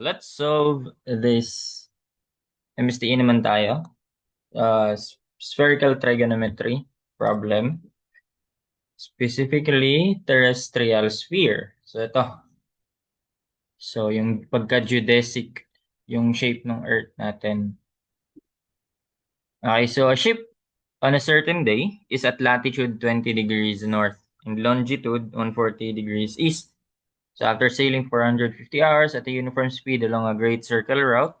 Let's solve this. MSTE naman tayo. Spherical trigonometry problem. Specifically, terrestrial sphere. So, ito. So, yung pagka-geodesic yung shape ng Earth natin. Okay, so a ship on a certain day is at latitude 20 degrees north and longitude 140 degrees east. So after sailing for 150 hours at a uniform speed along a great circle route,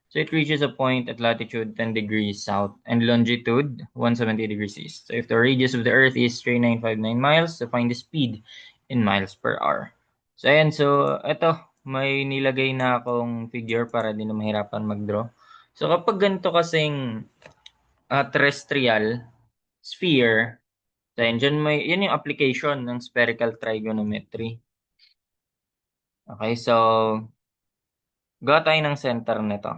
so it reaches a point at latitude 10 degrees south and longitude 170 degrees east. So if the radius of the Earth is 3959 miles, so find the speed in miles per hour. So ayan, so ito, may nilagay na akong figure para di na mahirapan mag-draw. So kapag ganito kasing terrestrial sphere, so yan yung application ng spherical trigonometry. Okay, so gawa tayo ng center nito.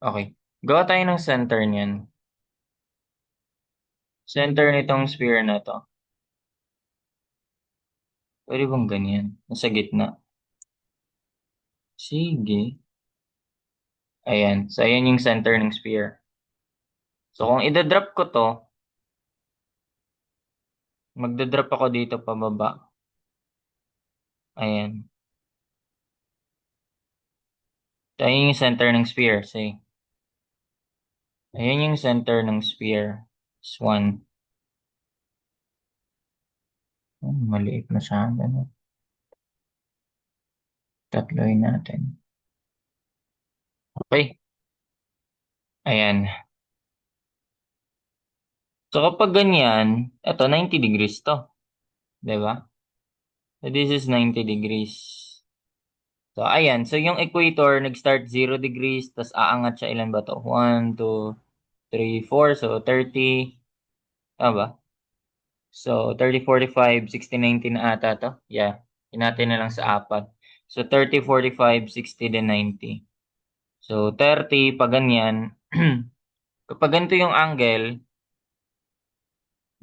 Okay. Gawa tayo ng center niyan. Center nitong sphere na to. Pwede bang ganyan? Nasa gitna. Sige. Ayan. So, ayan yung center ng sphere. So, kung idadrop ko to, magdadrop ako dito pababa. Ayan. So, ayan yung center ng sphere. Say. Ayan yung center ng sphere. This one. Maliit masyado. No? Tatloy natin. Okay. Ayan. So, kapag ganyan, eto 90 degrees to. Diba? So, this is 90 degrees. So, ayan. So, yung equator, nag-start 0 degrees, tapos aangat siya, ilan ba to? 1, 2, 3, 4. So, 30. Tama ba? So, 30, 45, 60, 90 na ata to. Yeah. Hinati na lang sa apat. So, 30, 45, 60, then 90. So, 30, pag ganyan, kapag ganito yung angle,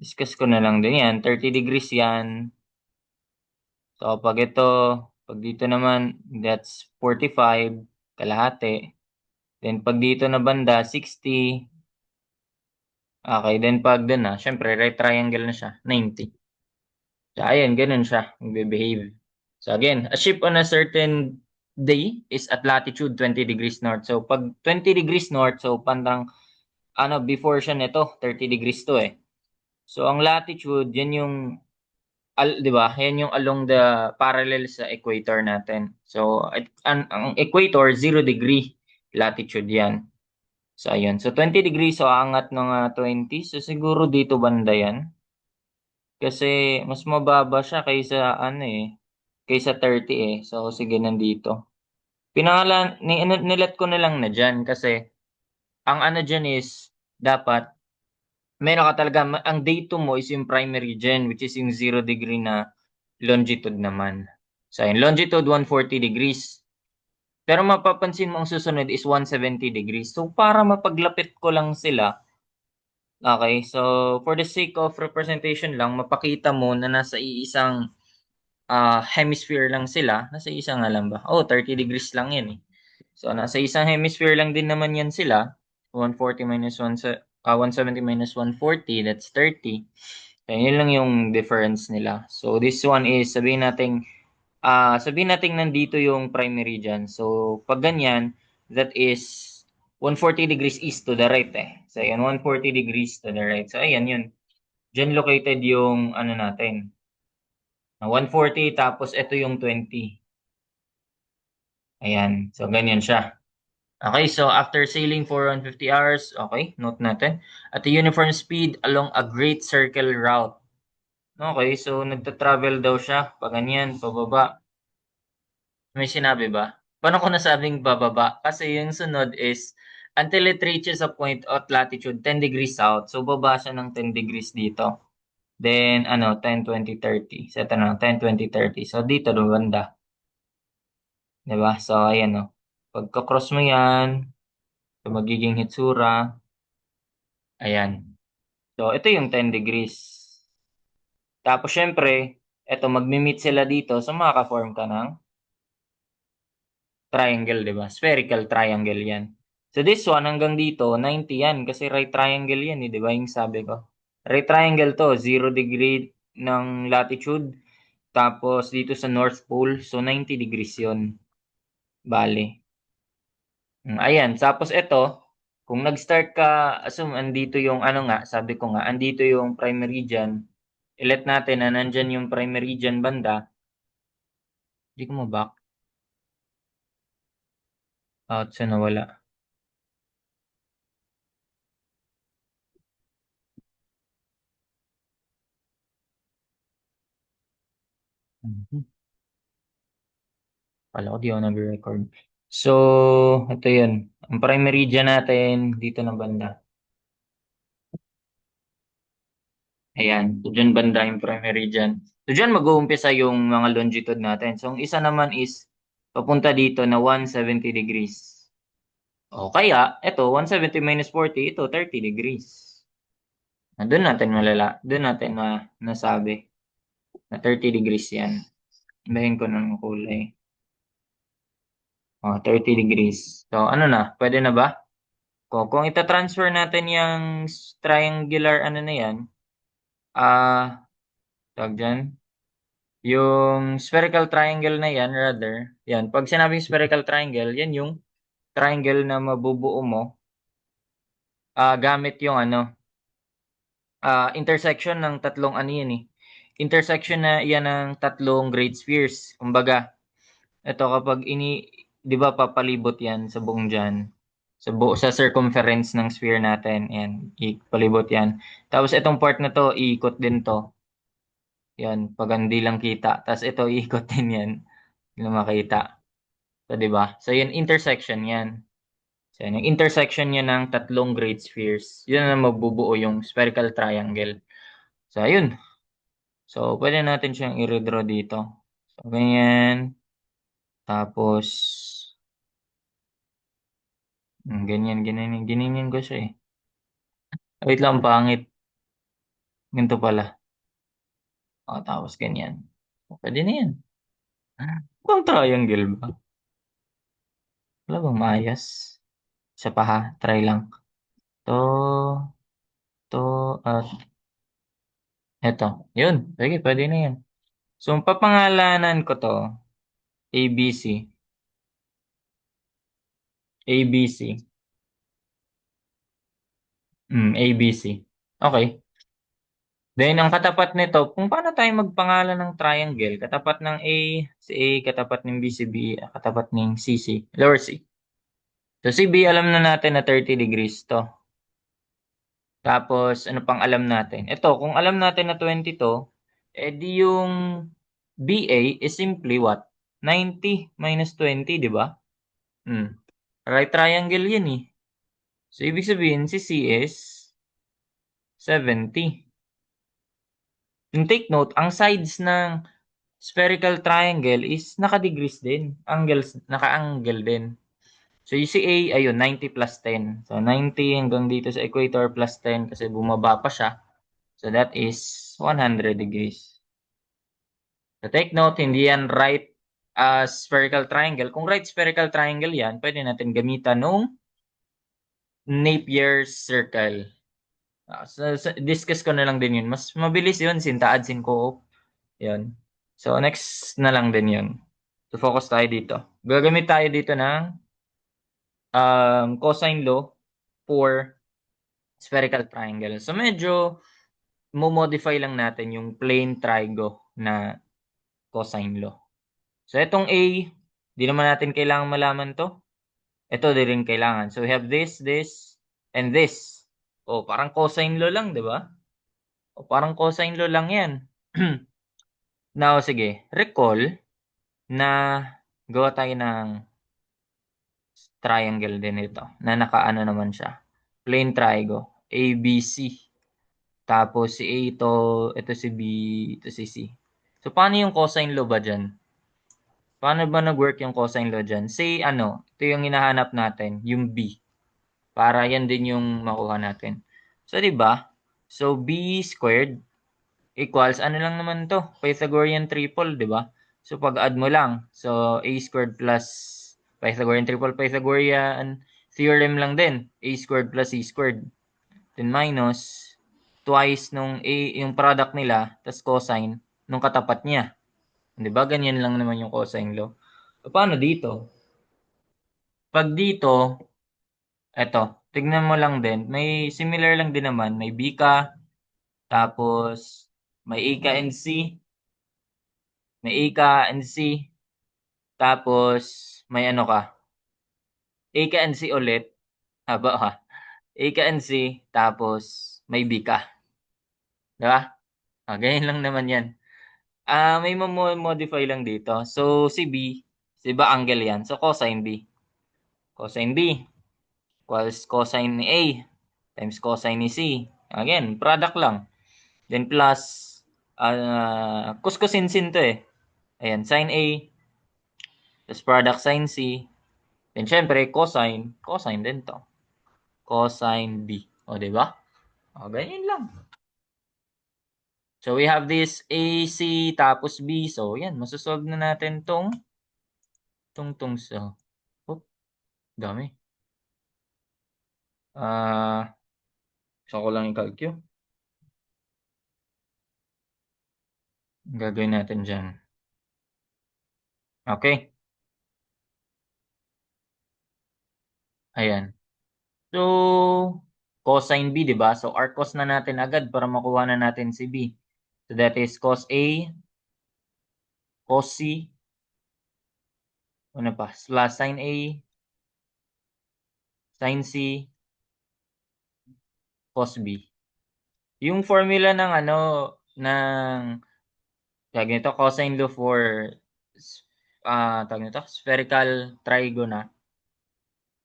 discuss ko na lang din yan. 30 degrees yan. So, pag dito naman, that's 45, kalahati. Then, pag dito na banda, 60. Okay, then pag dun na, syempre, right triangle na siya, 90. So, ayan, ganun siya, magbe-behave. So, again, a ship on a certain day is at latitude 20 degrees north. So, pag 20 degrees north, so, pandang, before siya nito, 30 degrees to eh. So, ang latitude, yan yung di ba? Yan yung along the parallel sa equator natin. So, ang equator, 0 degree latitude yan. So, ayun. So, 20 degrees, so angat ng 20. So, siguro dito banda yan. Kasi, mas mababa siya kaysa 30 eh. So, sige, nandito. Nilet ko na lang na dyan kasi, ang dyan is, dapat, meron ka talaga, ang datum mo is yung primary dyan, which is yung 0 degree na longitude naman. So, ayun, longitude 140 degrees. Pero mapapansin mo ang susunod is 170 degrees. So, para mapaglapit ko lang sila, okay, so for the sake of representation lang, mapakita mo na nasa iisang hemisphere lang sila. Nasa isang nga lang ba? Oh, 30 degrees lang yan eh. So, nasa isang hemisphere lang din naman yan sila. 140 minus 170 minus 140, that's 30. Kaya yun lang yung difference nila. So, this one is, sabihin natin nandito yung primary dyan. So, pag ganyan, that is 140 degrees east to the right eh. So, ayan, 140 degrees to the right. So, ayan yun. Diyan located yung natin. 140 tapos ito yung 20. Ayan. So, ganyan siya. Okay, so after sailing for 150 hours, okay, note natin. At a uniform speed along a great circle route. Okay, so nagta-travel daw siya. Pag ganyan, pababa. May sinabi ba? Paano ko nasabing bababa? Kasi yung sunod is until it reaches a point at latitude 10 degrees south. So, baba siya ng 10 degrees dito. Then, 10, 20, 30. So, ito na, 10, 20, 30. So, dito, banda. Diba? So, ayan, no. Pagka-cross mo yan, so magiging hitsura. Ayan. So, ito yung 10 degrees. Tapos, syempre, Eto, magmi-meet sila dito, so makaka-form ka ng triangle, di ba? Spherical triangle yan. So this one, hanggang dito, 90 yan. Kasi right triangle yan, di ba? Yung sabi ko. Right triangle to, 0 degree ng latitude. Tapos dito sa North Pole, so 90 degrees yun. Bale. Ayan, tapos ito, kung nag-start ka, assume andito yung ano nga, sabi ko nga, andito yung prime meridian. Ilet natin na nandyan yung prime meridian banda. Hindi ko maback. Out sa nawala. Mhm. Kala ko di ako nag-record. So, ito yun. Ang prime meridian natin, dito na banda. Ayan, so dyan banda yung prime meridian. So dyan mag-uumpisa yung mga longitude natin. So, ang isa naman is papunta dito na 170 degrees. O kaya, ito, 170 minus 40, ito, 30 degrees. Doon natin doon natin nasabi na 30 degrees yan. Bahin ko ng kulay. O, 30 degrees. So, ano na, pwede na ba? Kung ita-transfer natin yung triangular, ano na yan, tawag dyan, yung spherical triangle na yan, rather, yan, pag sinabing spherical triangle, yan yung triangle na mabubuo mo, gamit yung ano, intersection ng tatlong ano yan eh. Intersection na yan ng tatlong great spheres. Kumbaga, ito kapag 'di ba papalibot yan sa buong dyan. Sa circumference ng sphere natin. Yan, ipalibot yan. Tapos itong part na to, iikot din to. Yan, pag hindi lang kita. Tapos ito, iikot din yan. Hindi lang makita. So, 'di ba? So, yan, intersection yan. So, yan, yung intersection yan ng tatlong great spheres. Yun na mabubuo yung spherical triangle. So, ayun. So, pwede natin siyang i-redraw dito. So, ganyan. Tapos, ganyan, ganyan, ganyan ko siya eh. Wait lang, pangit. Ganito pala. O, tapos ganyan. O, pwede na yan. Kung triangle ba? Wala bang maayos? Isa pa ha, try lang. To, at eto. Yun, sige, pwede na yan. So, ang papangalanan ko to, ABC. ABC. ABC. Okay. Then, ang katapat nito, kung paano tayo magpangalan ng triangle, katapat ng A, si A, katapat ng B, si B, katapat ng C, C, lower C. So, si B, alam na natin na 30 degrees to. Tapos, ano pang alam natin? Ito, kung alam natin na 20 to, edi yung BA is simply what? 90 minus 20, di ba? Hmm. Right triangle yun eh. So, ibig sabihin, si C is 70. Yung take note, ang sides ng spherical triangle is naka-degrees din. Angles, naka-angle din. So, yung si A, ayun, 90 plus 10. So, 90 hanggang dito sa equator plus 10 kasi bumaba pa siya. So, that is 100 degrees. So, take note, hindi yan right spherical triangle. Kung right spherical triangle yan, pwede natin gamitan nung Napier's circle. So, discuss ko na lang din yun. Mas mabilis yun, sintaad, sinko. Yun. So, next na lang din yun. So, focus tayo dito. Gagamit tayo dito ng cosine law for spherical triangle. So, medyo mo-modify lang natin yung plane trigo na cosine law. So, itong A, di naman natin kailangan malaman to. Ito din rin kailangan. So, we have this, and this. O, parang cosine law lang, di ba? O, parang cosine law lang yan. Now, sige, recall na gawa tayo ng triangle din ito na nakaano naman siya. Plane trigo. ABC. Tapos si A ito si B, ito si C. So, paano yung cosine law ba dyan? Paano ba nag-work yung cosine law dyan? Say, ito yung hinahanap natin, yung B. Para yan din yung makuha natin. So, di ba? So, B squared equals, ano lang naman to, Pythagorean triple, di ba? So, pag-add mo lang. So, a squared plus Pythagorean triple, Pythagorean theorem lang din. A squared plus c squared. Then minus twice nung a, yung product nila, tas cosine nung katapat niya. Di ba? Ganyan lang naman yung cosine law. Paano dito? Pag dito, eto, tignan mo lang din. May similar lang din naman. May b ka, tapos may a ka and c. May a ka and c. Tapos may ano ka. A ka and c ulit. Haba ha. A ka and c. Tapos may b ka. Diba? Ganyan lang naman yan. May modify lang dito. So, si B, si ba angle yan? So, cosine B. Cosine B equals cosine ni A times cosine ni C. Again, product lang. Then plus, kuskusin to eh. Ayan, sine A, plus product sine C. Then, syempre, cosine din to. Cosine B. O, diba? O, ganyan lang. So, we have this AC tapos B. So, yan, masasolve na natin tong sa. Oh, dami. Gusto ko lang i-calculate. Gagawin natin dyan. Okay. Ayan. So, cosine B, di ba? So, arccos na natin agad para makuha na natin si B. So, that is cos A, cos C, ano pa? Slash sin A, sin C, cos B. Yung formula ng ng tawag nito, cosine law for tawag nito, spherical trigonal,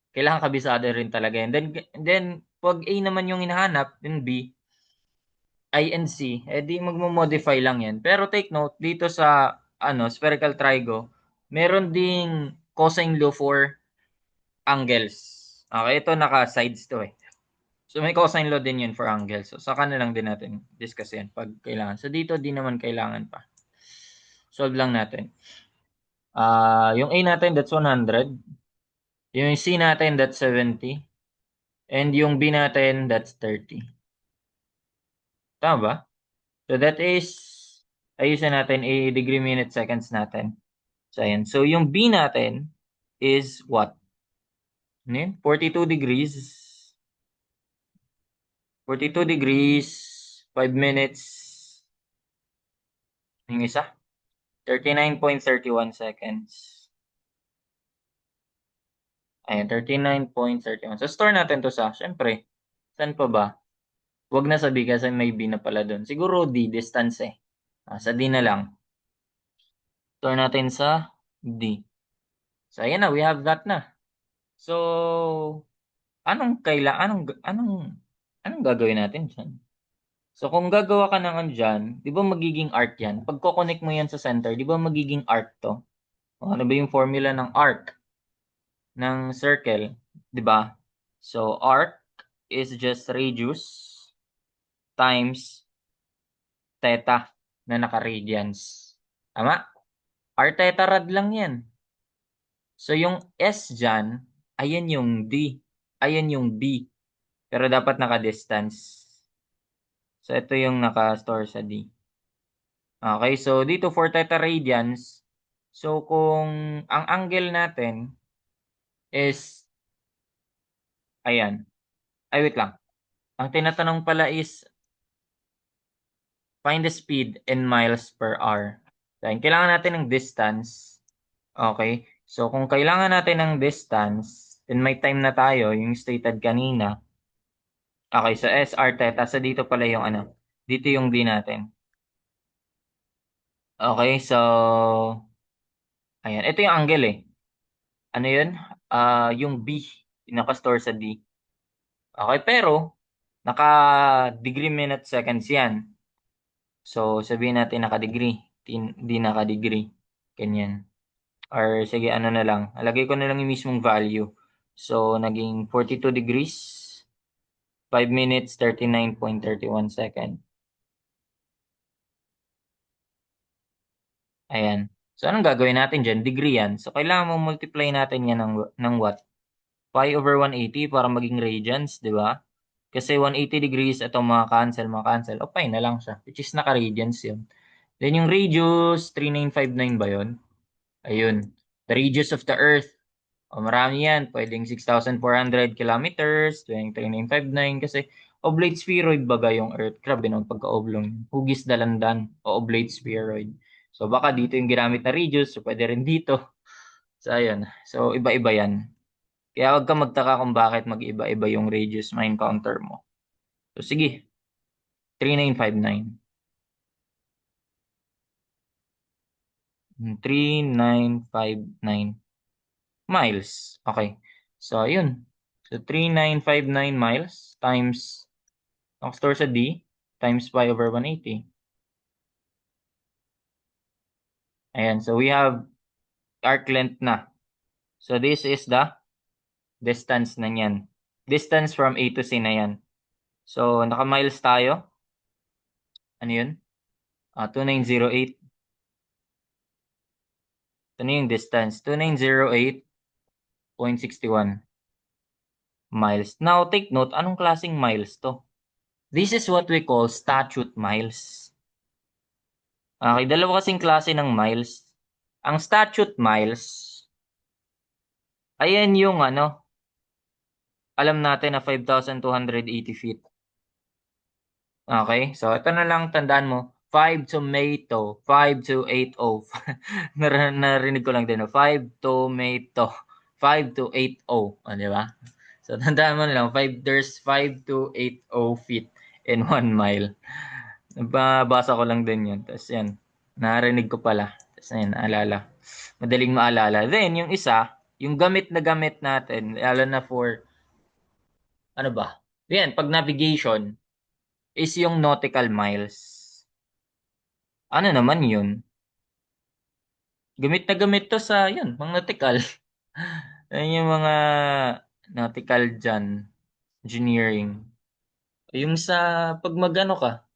kailangan kabisado rin talaga yan. Then pag A naman yung hinahanap, then B, I and C, di magmo-modify lang yan. Pero take note, dito sa spherical trigo, meron ding cosine law for angles. Okay, ito naka-sides to eh. So may cosine law din yun for angles. So saka na lang din natin discuss yan pag kailangan. So dito di naman kailangan pa. Solve lang natin. Yung A natin, that's 100. Yung C natin, that's 70. And yung B natin, that's 30. Tama ba? So that is, ayusin natin, a degree minute seconds natin. So ayan. So yung B natin is what? 42 degrees. 42 degrees, 5 minutes. Yung isa? 39.31 seconds. Ayan, 39.31. So store natin to sa, syempre, saan pa ba? Huwag na sabi kasi may B na pala doon. Siguro D, distance eh. Sa D na lang. Store natin sa D. So ayan na, we have that na. So, anong gagawin natin dyan? So, kung gagawa ka ng dyan, di ba magiging arc yan? Pag connect mo yan sa center, di ba magiging arc to? Ano ba yung formula ng arc ng circle? Di ba? So, arc is just radius times theta na naka-radians. Tama? R theta rad lang yan. So, yung S dyan, ayan yung D. Ayan yung B. Pero dapat naka-distance. So, ito yung naka-store sa D. Okay, so dito for theta radians, so kung ang angle natin is, ayan, ay wait lang. Ang tinatanong pala is, find the speed in miles per hour. Then, kailangan natin ng distance. Okay, so kung kailangan natin ng distance, then may time na tayo, yung stated kanina. Okay, so SR theta, so dito pala yung dito yung D natin. Okay, so, ayan, ito yung angle eh. Ano yun? Yung B, naka-store sa D. Okay, pero, naka-degree minute seconds yan. So, sabihin natin naka-degree. Di naka-degree. Ganyan. Or, sige, ano na lang. Alagay ko na lang yung mismong value. So, naging 42 degrees, 5 minutes, 39.31 seconds. Ayan. So, anong gagawin natin dyan? Degree yan. So, kailangan mo multiply natin yan ng what? Pi over 180 para maging radians, di ba? Kasi 180 degrees, ito mga cancel. O, pi na lang siya. Which is naka-radians yun. Then, yung radius, 3959 ba yun? Ayun. The radius of the Earth. O, marami yan. Pwedeng 6,400 kilometers, 3959. Kasi, oblate spheroid baga yung Earth. Grabe naman pagka-oblong. Hugis dalandan o oblate spheroid. So, baka dito yung ginamit na radius. So, pwede rin dito. So, ayun. So, iba-iba yan. Kaya wag ka magtaka kung bakit mag-iba-iba yung radius ma-encounter mo. So, sige. 3959. 3959 miles. Okay. So, yun. So, 3959 miles times, nakastore sa D, times pi over 180. Ayan. So, we have arc length na. So, this is the distance na yan. Distance from A to C na yan. So, naka-miles tayo. Ano yun? 2908. Ito na yung distance. 2908.61 miles. Now, take note, anong klaseng miles to? This is what we call statute miles. Okay, dalawa kasing klase ng miles. Ang statute miles, ayan yung alam natin na 5,280 feet. Okay, so ito na lang tandaan mo. 5 tomato, 5280. Narinig ko lang din, 5 tomato, 5280. Di ba? So, tandaan mo na lang, there's 5280 feet in 1 mile. Nabasa ko lang din yun. Tapos yan, narinig ko pala. Tapos yan, naalala. Madaling maalala. Then, yung isa, yung gamit na gamit natin, lalo na for, ano ba? Yan, pag navigation, is yung nautical miles. Ano naman yun? Gamit na gamit to sa, yun, mga nautical. Yan yung mga nautical dyan, engineering. Yung sa, pag magano ka,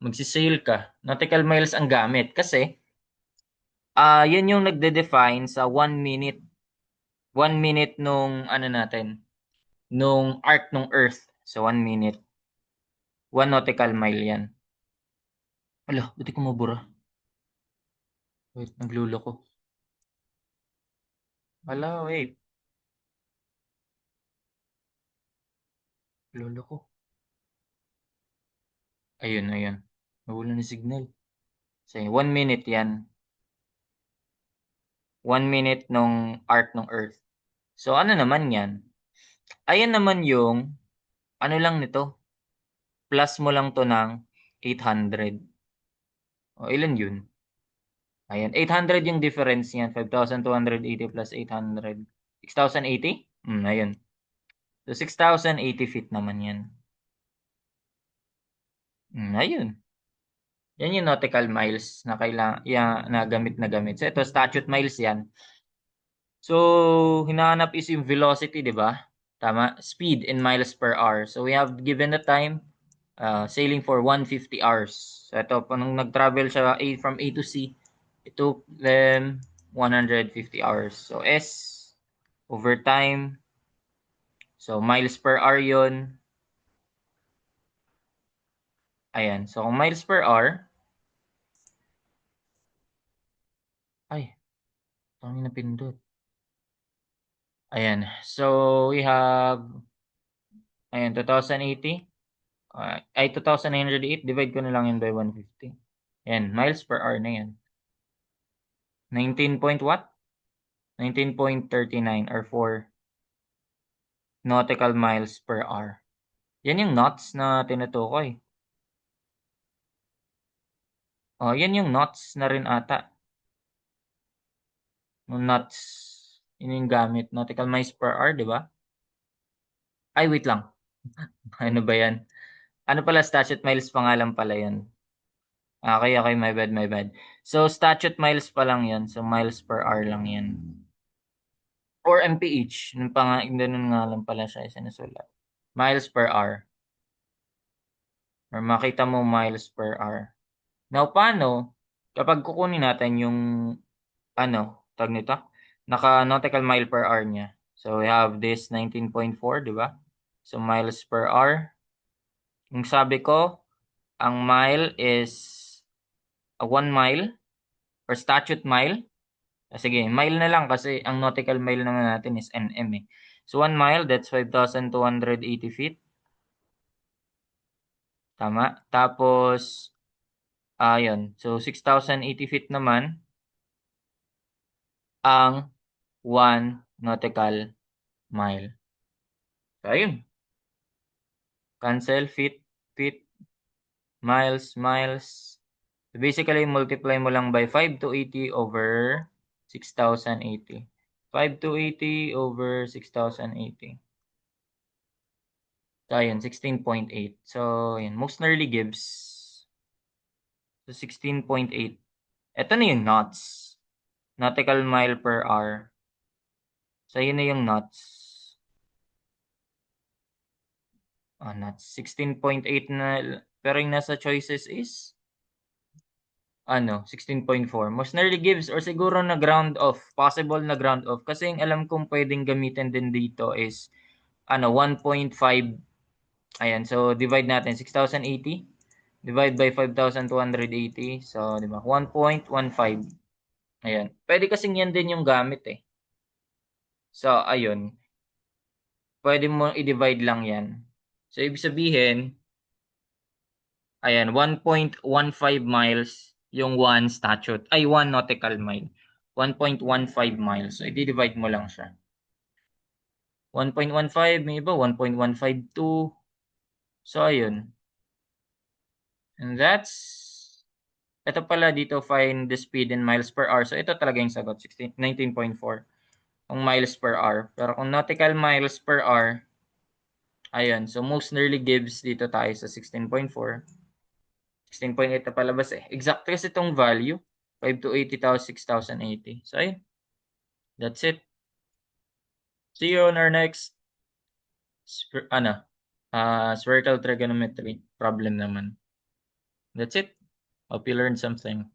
magsisail ka, nautical miles ang gamit. Kasi, yan yung nagde-define sa 1 minute. 1 minute nung, ano natin, nung arc nung Earth. So, 1 minute. 1 nautical mile yan. Ala, buti ko mabura. Wait, naglulo ko. Ala, wait. Lolo ko. Ayun, ayun. Nawala na signal. So, 1 minute yan. 1 minute nung arc nung Earth. So, ano naman yan? Ayan naman yung, ano lang nito, plus mo lang to ng 800. O, ilan yun? Ayan, 800 yung difference niyan. 5,280 plus 800. 6,080? Ayun. So, 6,080 feet naman yan. Ayun. Yan yung nautical miles na kailangan, na gamit na gamit. So, ito, statute miles yan. So, hinahanap is yung velocity, di ba? Tama? Speed in miles per hour. So, we have given the time sailing for 150 hours. So, ito, nung nag-travel siya from A to C, it took them 150 hours. So, S over time. So, miles per hour yun. Ayan. So, kung miles per hour, ay, tangin na pindot. Ayan. So, we have, ayan, 2,080. Ay, 2,908. Divide ko na lang yun by 150. Ayan, miles per hour na yan. 19 point what? 19.39 or 4 nautical miles per hour. Yan yung knots na tinutukoy. Oh, yan yung knots na rin ata. Yung knots, yun yung gamit. Nautical miles per hour, di ba? Ay, wait lang. Ano ba yan? Ano pala, statute miles pangalan pala yan. Okay, okay, my bad, my bad. So, statute miles pa lang yan. So, miles per hour lang yan. Or MPH. Ganun nga lang pala siya sinusulat. Miles per hour. Or makita mo miles per hour. Now, paano kapag kukunin natin yung tawag nito, naka-nautical mile per hour niya. So, we have this 19.4, di ba? So, miles per hour. Yung sabi ko, ang mile is 1 mile or statute mile. Sige, mile na lang kasi ang nautical mile naman natin is nm eh. So, 1 mile, that's 5,280 feet. Tama. Tapos, yun. So, 6,080 feet naman ang 1 nautical mile. So, ayun. Cancel, feet, miles. So, basically, multiply mo lang by 5,280 over 6,080. 5,280 over 6,080. So, ayun, 16.8. So, ayun, most nearly gives. So, 16.8. Ito na yung knots. Nautical mile per hour. So, yun na yung knots. Knots. 16.8 na, pero yung nasa choices is 16.4. Most nearly gives or siguro na ground off. Possible na ground off. Kasi yung alam kong pwedeng gamitin din dito is 1.5. Ayan, so divide natin 6,080. Divide by 5,280. So, di ba? 1.15. Ayan. Pwede kasing yan din yung gamit eh. So, ayun. Pwede mo i-divide lang yan. So, ibig sabihin, ayan, 1.15 miles yung 1 statute. Ay, 1 nautical mile. 1.15 miles. So, i-divide mo lang siya. 1.15, may iba, 1.152. So, ayun. And ito pala dito, find the speed in miles per hour. So, ito talaga yung sagot, 19.4. Kung miles per hour. Pero kung nautical miles per hour, ayun. So, most nearly gives dito tayo sa 16.4. 16.8 na palabas eh. Exact kasi itong value. 5,280 tapos 6,080. So, ayun. That's it. See you on our next spherical trigonometry problem naman. That's it. Hope you learned something.